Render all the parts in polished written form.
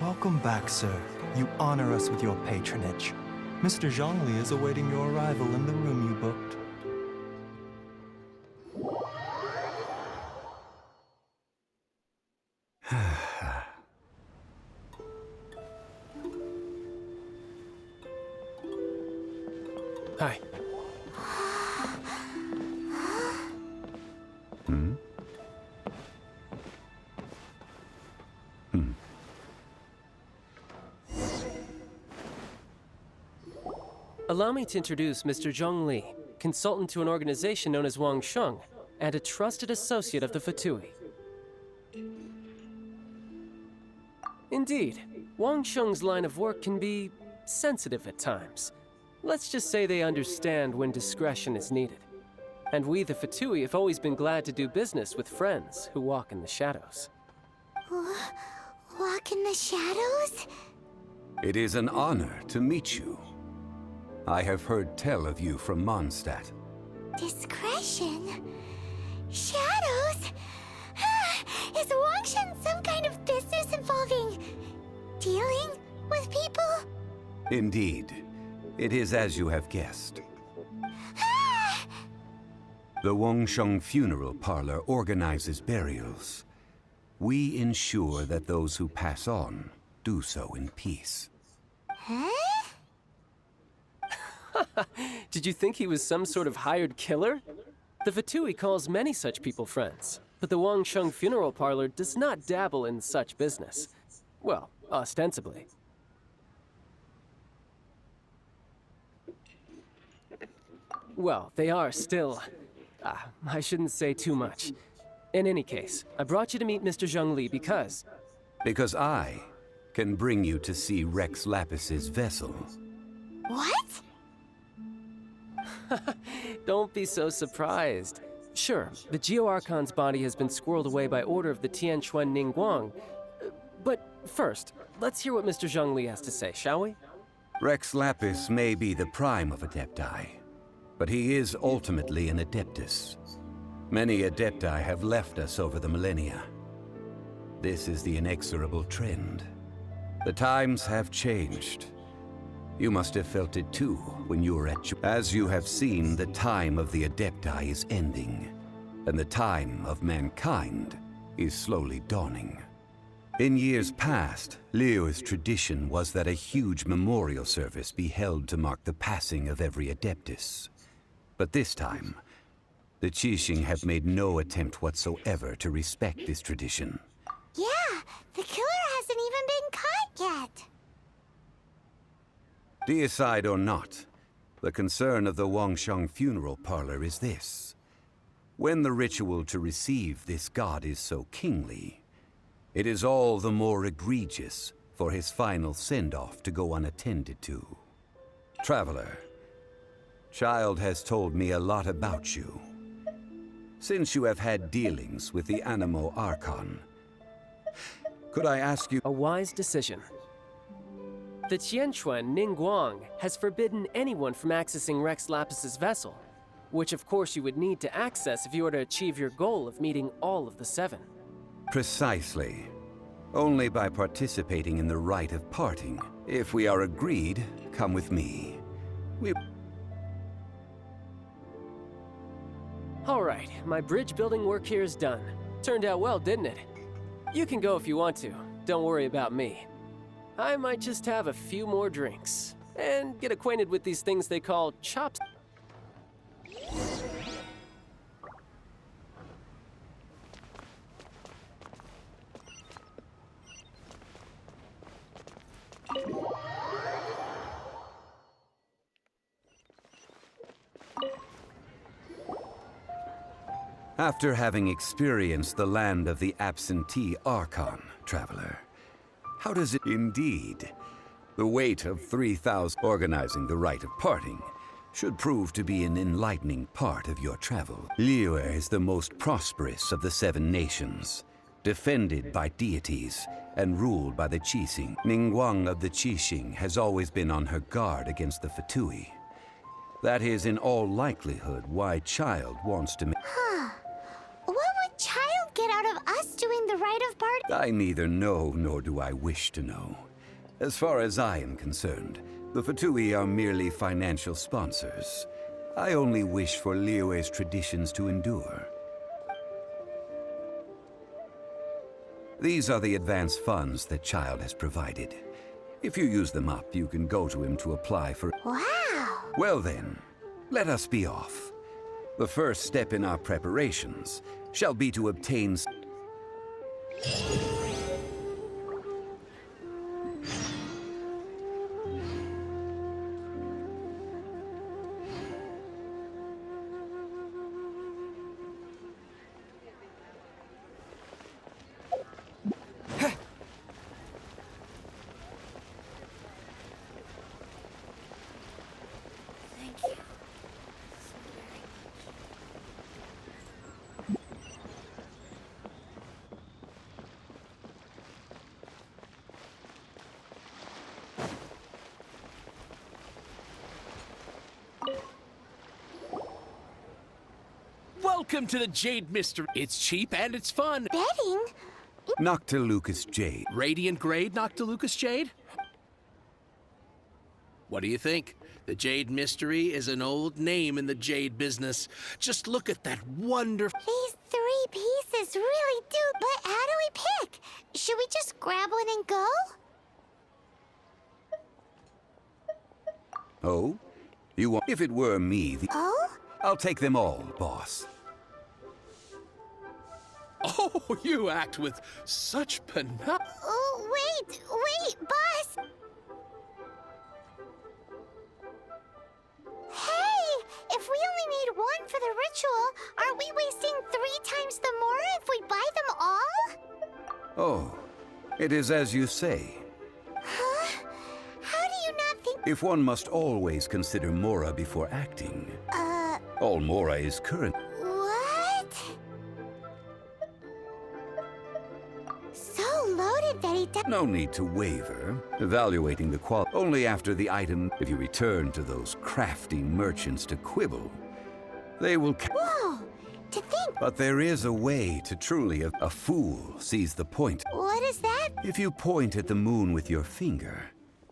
Welcome back, sir. You honor us with your patronage. Mr. Zhongli is awaiting your arrival in the room you booked. Hi. Allow me to introduce Mr. Zhongli, consultant to an organization known as Wang Sheng, and a trusted associate of the Fatui. Indeed, Wang Sheng's line of work can be sensitive at times. Let's just say they understand when discretion is needed. And we, the Fatui, have always been glad to do business with friends who walk in the shadows. Walk in the shadows? It is an honor to meet you. I have heard tell of you from Mondstadt. Discretion? Shadows? Is Wangshan some kind of business involving dealing with people? Indeed. It is as you have guessed. The Wangsheng Funeral Parlor organizes burials. We ensure that those who pass on do so in peace. Huh? Did you think he was some sort of hired killer? The Fatui calls many such people friends, but the Wangsheng Funeral Parlor does not dabble in such business. Well, ostensibly. Well, they are still... I shouldn't say too much. In any case, I brought you to meet Mr. Zhongli because... Because I can bring you to see Rex Lapis's vessel. What? Don't be so surprised. Sure, the Geo-Archon's body has been squirreled away by order of the Tianquan Ningguang. But first, let's hear what Mr. Zhongli has to say, shall we? Rex Lapis may be the prime of Adepti, but he is ultimately an Adeptus. Many Adepti have left us over the millennia. This is the inexorable trend. The times have changed. You must have felt it too when you were at... As you have seen, the time of the Adepti is ending, and the time of mankind is slowly dawning. In years past, Liyue's tradition was that a huge memorial service be held to mark the passing of every Adeptus. But this time, the Qixing have made no attempt whatsoever to respect this tradition. Yeah, the killer hasn't even been caught yet. Deicide or not, the concern of the Wangsheng Funeral Parlor is this. When the ritual to receive this god is so kingly, it is all the more egregious for his final send-off to go unattended to. Traveler, Child has told me a lot about you. Since you have had dealings with the Animo Archon, could I ask you... A wise decision. The Tianquan Ningguang has forbidden anyone from accessing Rex Lapis's vessel, which of course you would need to access if you were to achieve your goal of meeting all of the seven. Precisely. Only by participating in the rite of parting. If we are agreed, come with me. All right, my bridge building work here is done. Turned out well, didn't it? You can go if you want to. Don't worry about me. I might just have a few more drinks and get acquainted with these things they call chops. After having experienced the land of the absentee Archon, Traveler, how does it... Indeed, the weight of 3,000 organizing the rite of parting should prove to be an enlightening part of your travel. Liyue is the most prosperous of the 7 nations, defended by deities and ruled by the Qixing. Ningguang of the Qixing has always been on her guard against the Fatui. That is in all likelihood why Child wants to... What would Child get out of us doing the rite of part I neither know nor do I wish to know. As far as I am concerned, the Fatui are merely financial sponsors. I only wish for Liyue's traditions to endure. These are the advance funds that Child has provided. If you use them up, you can go to him to apply for... Wow! Well then, let us be off. The first step in our preparations shall be to obtain... Thank you. Welcome to the Jade Mystery. It's cheap and it's fun. Betting? Noctilucus Jade. Radiant Grade Noctilucus Jade? What do you think? The Jade Mystery is an old name in the jade business. Just look at that wonderful... These 3 pieces really do, but how do we pick? Should we just grab one and go? Oh? You want... If it were me, Oh? I'll take them all, boss. Oh, you act with such panache. Oh, wait, boss! Hey! If we only need one for the ritual, aren't we wasting 3 times the more if we buy them all? Oh, it is as you say. Huh? How do you not think... If one must always consider Mora before acting. All Mora is current. What? So loaded that he does... No need to waver. Evaluating the quality only after the item. If you return to those crafty merchants to quibble, they will... Whoa! To think... But there is a way to truly... A fool sees the point. What is that? If you point at the moon with your finger,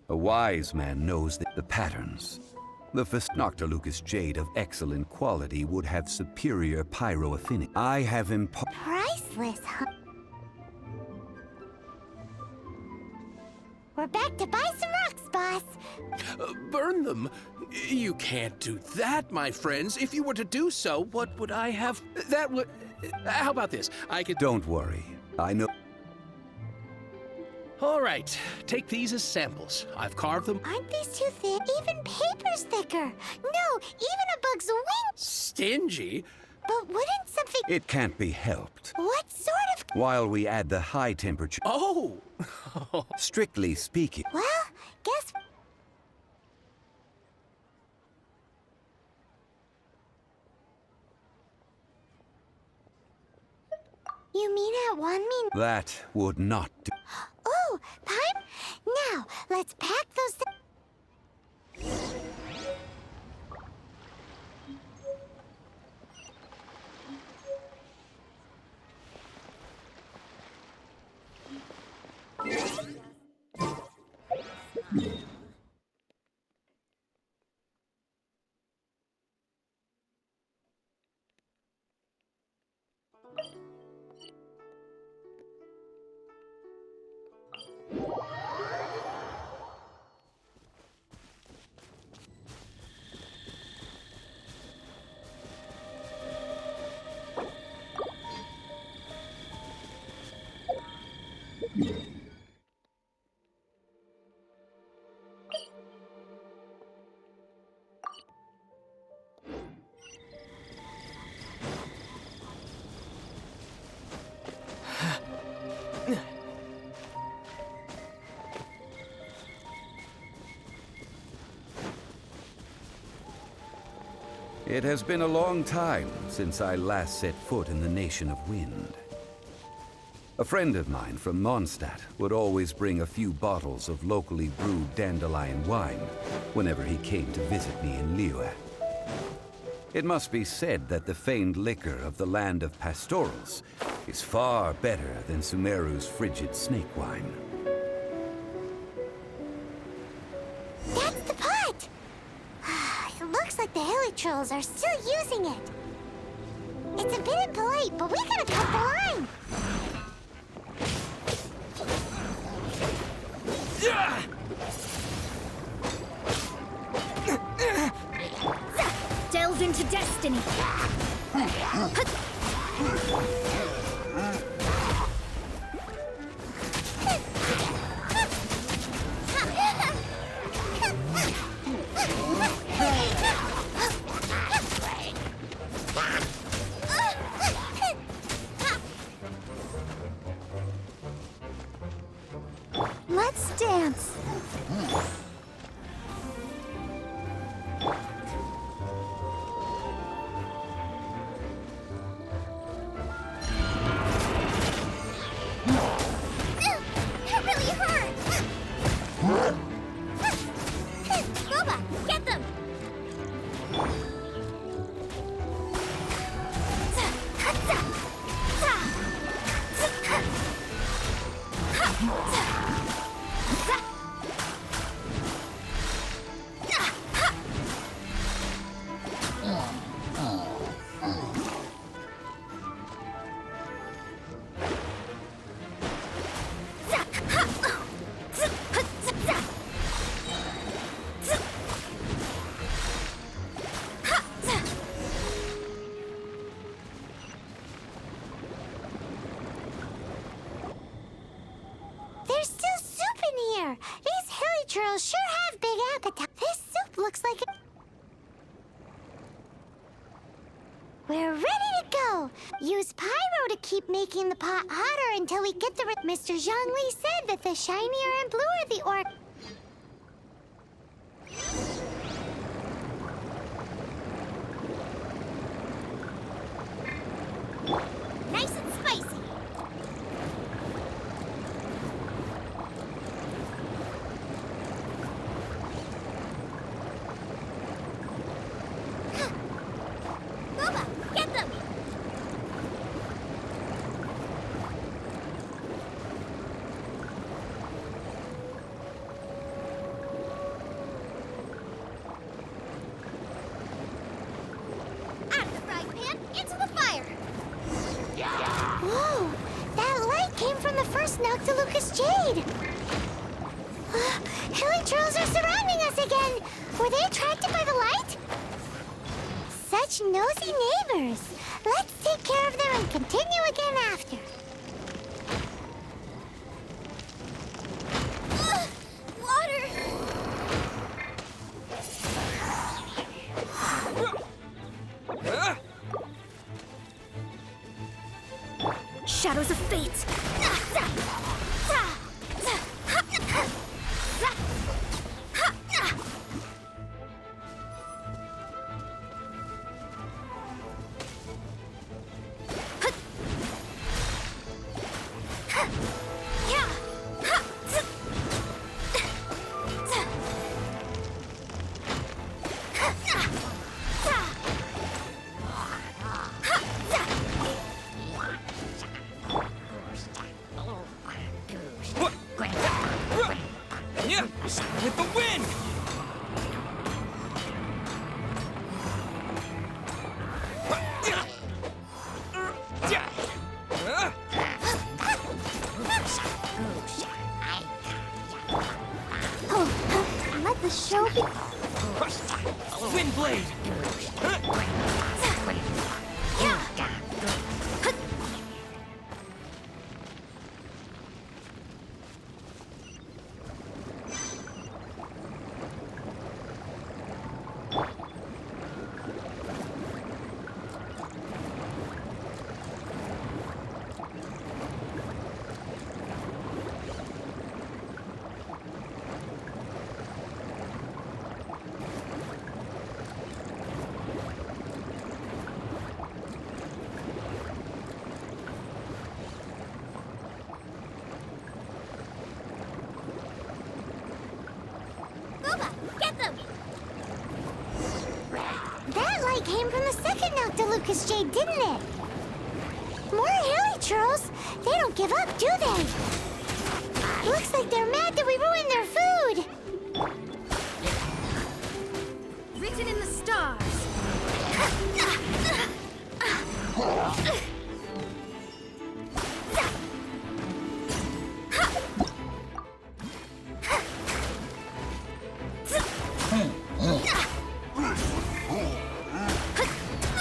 a wise man knows the patterns. The Noctilucus Jade of excellent quality would have superior pyro affinity. I have Priceless, huh? We're back to buy some rocks, boss. Burn them? You can't do that, my friends. If you were to do so, what would I have? That would... How about this? I could... Don't worry. I know... All right, take these as samples. I've carved them. Aren't these too thick? Even paper's thicker. No, even a bug's wing. Stingy? But wouldn't something... It can't be helped. What sort of... While we add the high temperature... Oh! Strictly speaking... Well, guess... You mean at 1 minute? That would not do. Oh, pipe? Now, let's pack those... It has been a long time since I last set foot in the Nation of Wind. A friend of mine from Mondstadt would always bring a few bottles of locally brewed dandelion wine whenever he came to visit me in Liyue. It must be said that the famed liquor of the land of pastorals is far better than Sumeru's frigid snake wine. That's the pot! It looks like the hilly trolls are still using it. It's a bit impolite, but we gotta cut the line. Delve into destiny. Let's dance. That really hurt! Boba, get them! There's still soup in here. These hilly trolls sure have big appetite. This soup looks like it. We're ready to go. Use pyro to keep making the pot hotter until we get the. Mr. Zhongli said that the shinier and bluer the orc. Nice and spicy. Boba, get them! Out of the frying pan, into the fire! Whoa! That light came from the first Noctilucous Jade. Hilly trolls are surrounding us again. Were they attracted by the light? Such nosy neighbors. Let's take care of them and continue again after. Water! Shadows of fate! With the wind! Oh, let the show be. Wind blade! That light came from the second Noctilucous Jade, didn't it? More hilly churls? They don't give up, do they? Looks like they're mad that we ruined their food. Written in the stars.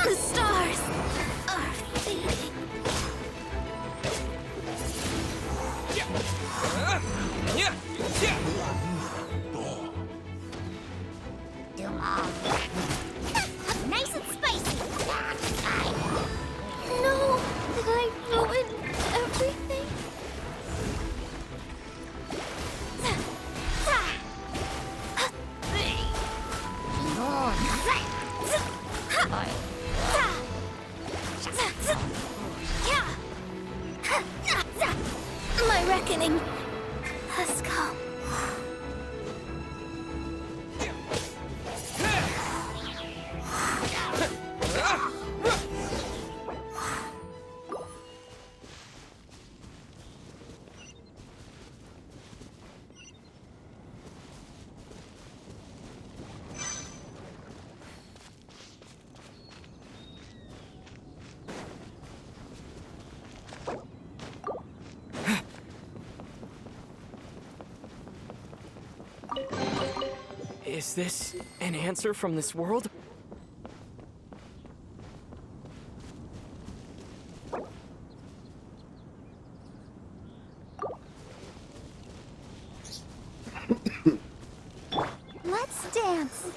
The stars are fading. Nice and spicy. No, did I ruin everything? My reckoning has come. Is this an answer from this world? Let's dance.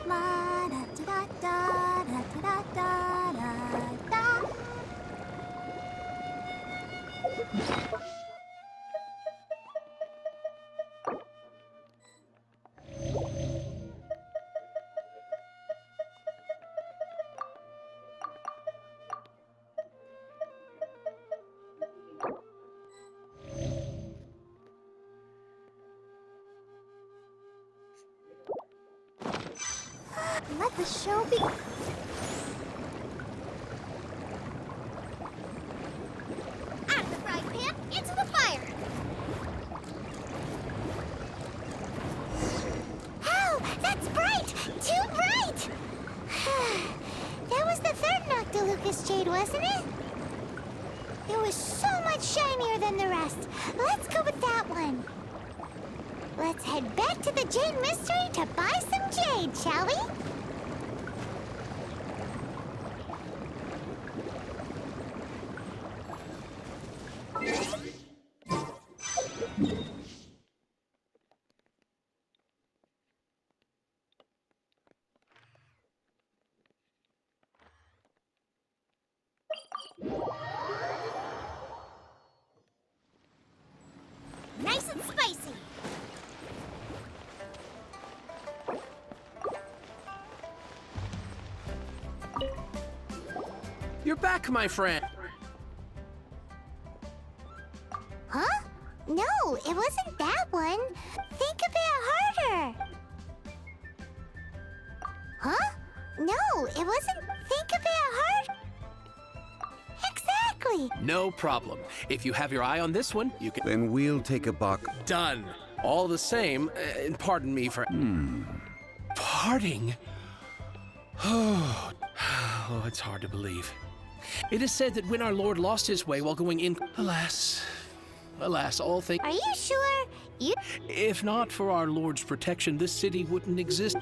La da da da da da da da da. Let the show be. Out of the frying pan, into the fire. Oh, that's bright! Too bright! That was the third Noctilucous Jade, wasn't it? It was so much shinier than the rest. Let's go with that one. Let's head back to the Jade Mystery to buy some jade, shall we? Nice and spicy. You're back, my friend. Huh? No, it wasn't that one. Think a bit harder. Huh? No, it wasn't. Think a bit harder. Exactly. No problem. If you have your eye on this one, you can... Then we'll take a box. Done. All the same, pardon me for... Parting? Oh, Oh, it's hard to believe. It is said that when our Lord lost his way while going in... Alas, all things... Are you sure? If not for our Lord's protection, this city wouldn't exist.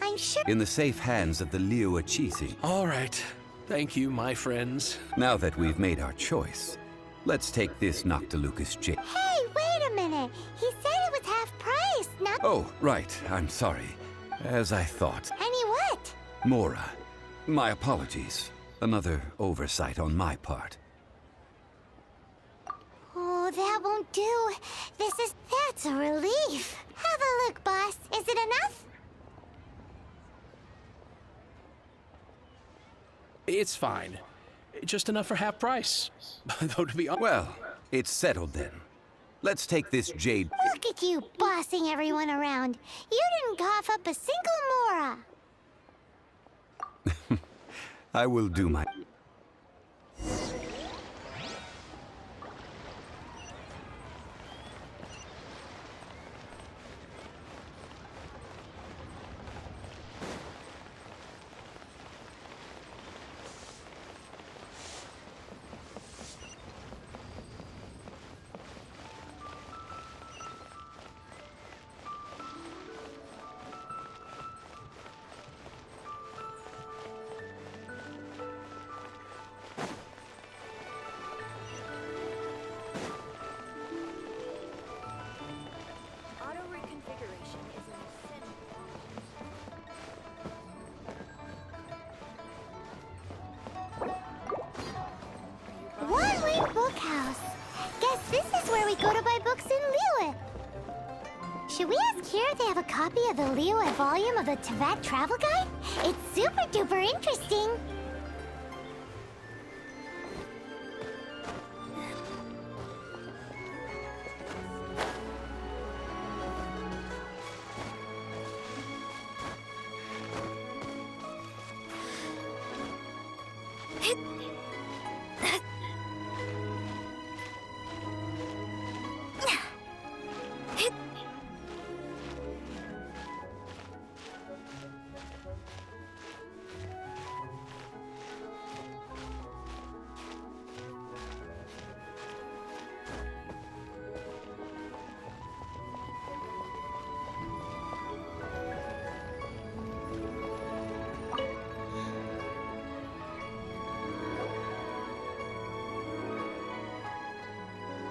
I'm sure. In the safe hands of the Liu Chisi. All right. Thank you, my friends. Now that we've made our choice, let's take this Noctilucus jade. Hey, wait a minute. He said it was half price, not. Oh, right. I'm sorry. As I thought. Any what? Mora, my apologies. Another oversight on my part. Oh, that won't do. That's a relief. Have a look, boss. Is it enough? It's fine. Just enough for half price. Though to be honest... Well, it's settled then. Let's take this jade. Look at you bossing everyone around. You didn't cough up a single Mora. I will do my... Auto reconfiguration is an essential. 1 Wing Bookhouse. Guess this is where we go to buy books in Liyue. Should we ask here if they have a copy of the Liyue volume of the Teyvat Travel Guide? It's super duper interesting.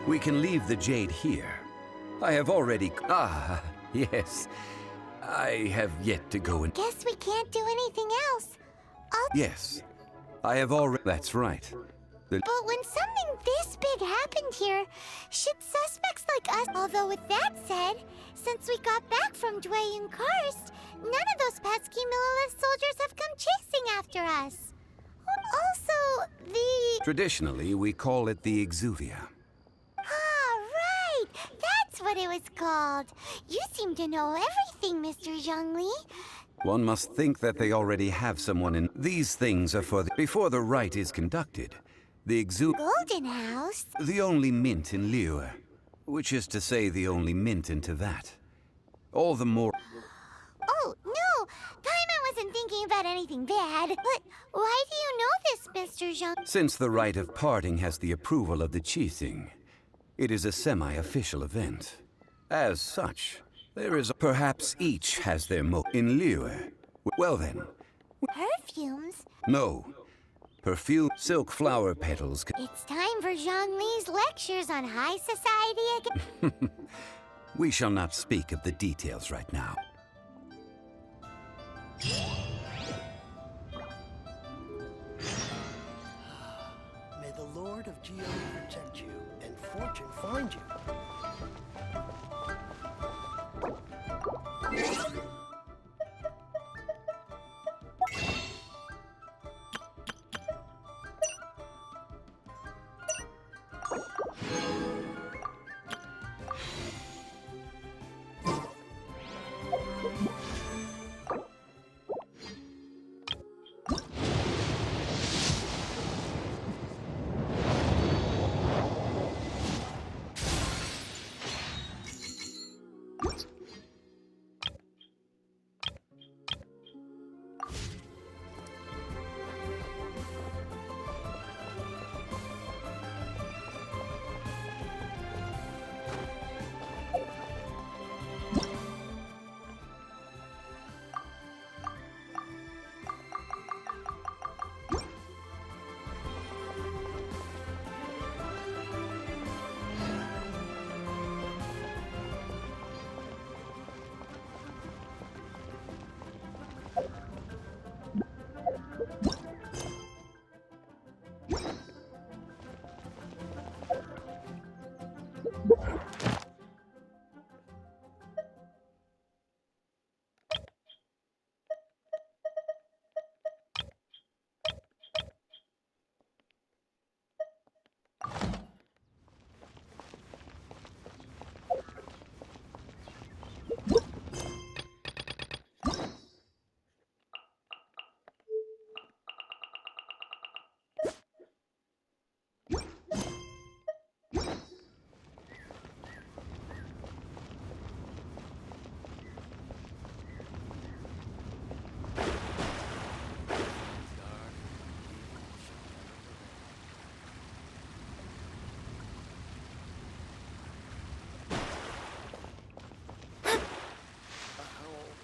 We can leave the jade here. I have already... Ah, yes. I have yet to go and... Guess we can't do anything else. Yes. I have already... That's right. But when something this big happened here, should suspects like us... Although with that said, since we got back from Dwayne Karst, none of those pesky Millilith soldiers have come chasing after us. Also, the... Traditionally, we call it the Exuvia. Ah, right! That's what it was called. You seem to know everything, Mr. Zhongli. One must think that they already have someone in... These things are for the... Before the rite is conducted, the Golden House? The only mint in Liyue, which is to say the only mint in Teyvat. All the more... Oh, no! Paimon wasn't thinking about anything bad. But why do you know this, Mr. Zhong? Since the rite of parting has the approval of the Qixing, it is a semi-official event. As such, there is... Perhaps each has their in Liyue. Well then... Perfumes? No. Perfume, silk flower petals... It's time for Zhongli's lectures on high society again. We shall not speak of the details right now. May the Lord of Geo protect you and fortune find you.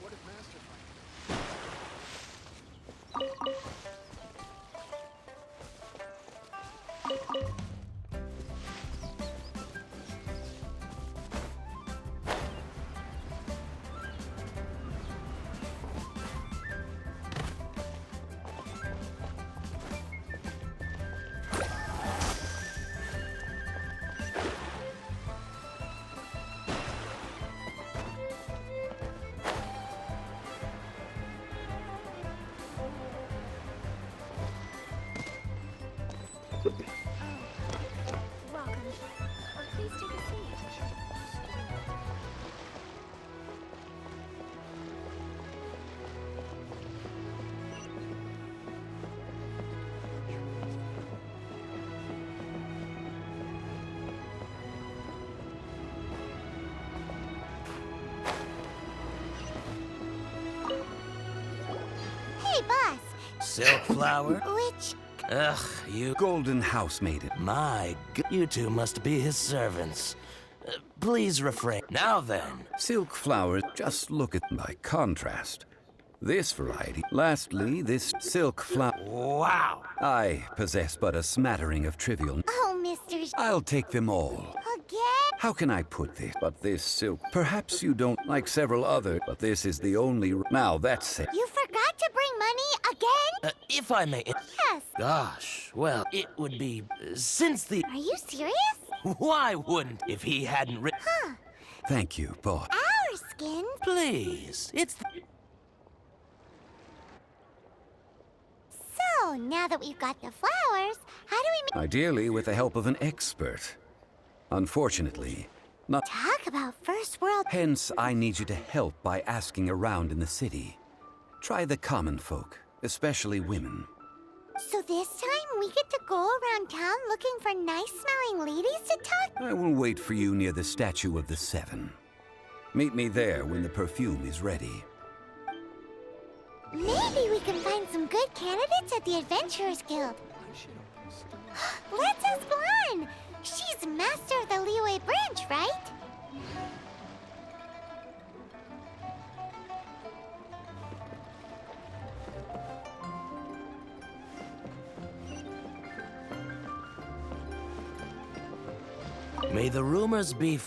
What if Master Welcome. Please take a seat. Hey, boss. Silk flower? Which... Ugh, you... Golden House maiden. You two must be his servants. Please refrain. Now then. Silk flowers, just look at by contrast. This variety. Lastly, this silk flower. Wow. I possess but a smattering of trivial. Oh, Mr. I'll take them all. Again? How can I put this? But this silk. Perhaps you don't like several other, but this is the only. Now that's it. You forgot to bring money again? If I may... Yes. Gosh, well, it would be... since the... Are you serious? Why wouldn't if he hadn't written... Huh. Thank you, boss. Our skins? Please, it's... So, now that we've got the flowers, how do we Ideally, with the help of an expert. Unfortunately, not. talk about first world? Hence, I need you to help by asking around in the city. Try the common folk, especially women. So this time we get to go around town looking for nice-smelling ladies to talk? I will wait for you near the Statue of the Seven. Meet me there when the perfume is ready. Maybe we can find some good candidates at the Adventurers Guild. Let's ask Glenn. She's master of the Leeway branch, right? May the rumors be...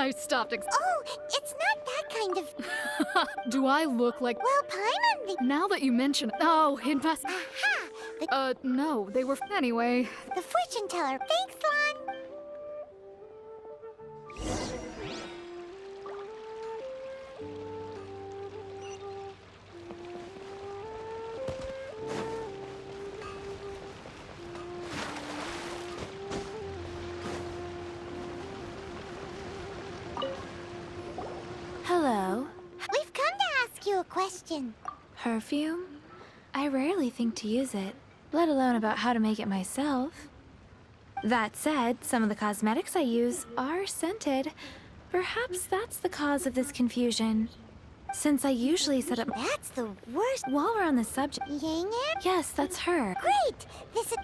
I stopped. Oh, it's not that kind of... Do I look like? Well, Paimon, Now that you mention it. Oh, it must. Aha! No, they were. Anyway. The fortune teller. Thanks, Lon. Hello. We've come to ask you a question. Perfume? I rarely think to use it, let alone about how to make it myself. That said, some of the cosmetics I use are scented. Perhaps that's the cause of this confusion. Since I usually set up— That's the worst. While we're on the subject— Yang? Yes, that's her. Great! This is...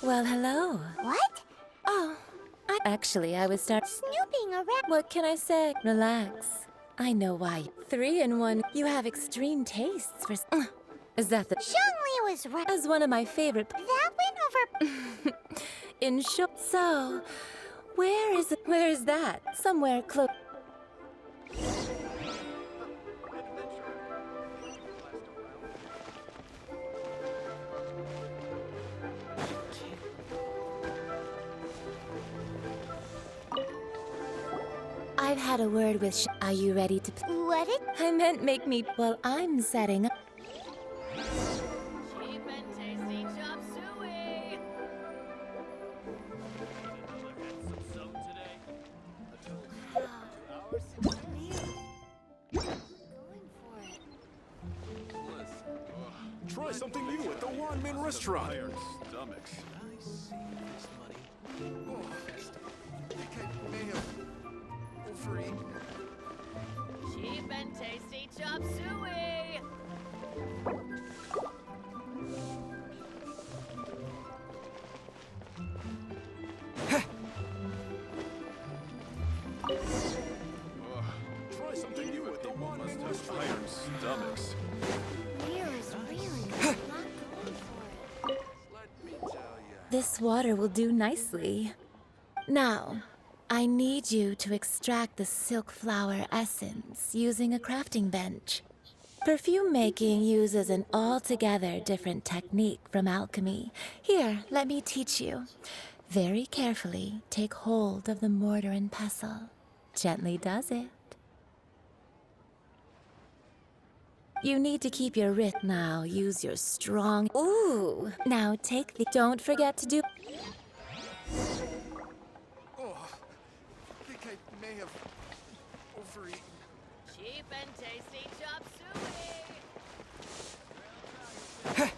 Well, hello. What? Oh, actually, I was Snooping around. What can I say? Relax. I know why. 3-in-1. You have extreme tastes for... Is that the... Zhongli was right. As one of my favorite... That went over... In short... So, where is that? Somewhere close... I've had a word with Are you ready to... What did... I meant make me... Well, I'm setting up... Cheap and tasty chop suey. Try something new at the Wanmin restaurant. Cheap and tasty chop suey. Try something new at the Wanmin restaurant. Stomachs. Mirror's really not going for it. This water will do nicely. Now, I need you to extract the silk flower essence using a crafting bench. Perfume making uses an altogether different technique from alchemy. Here, let me teach you. Very carefully, take hold of the mortar and pestle. Gently does it. You need to keep your wrist now. Use your strong... Ooh! Now take the... Don't forget to do... I think I may have overeaten. Cheap and tasty chop suey.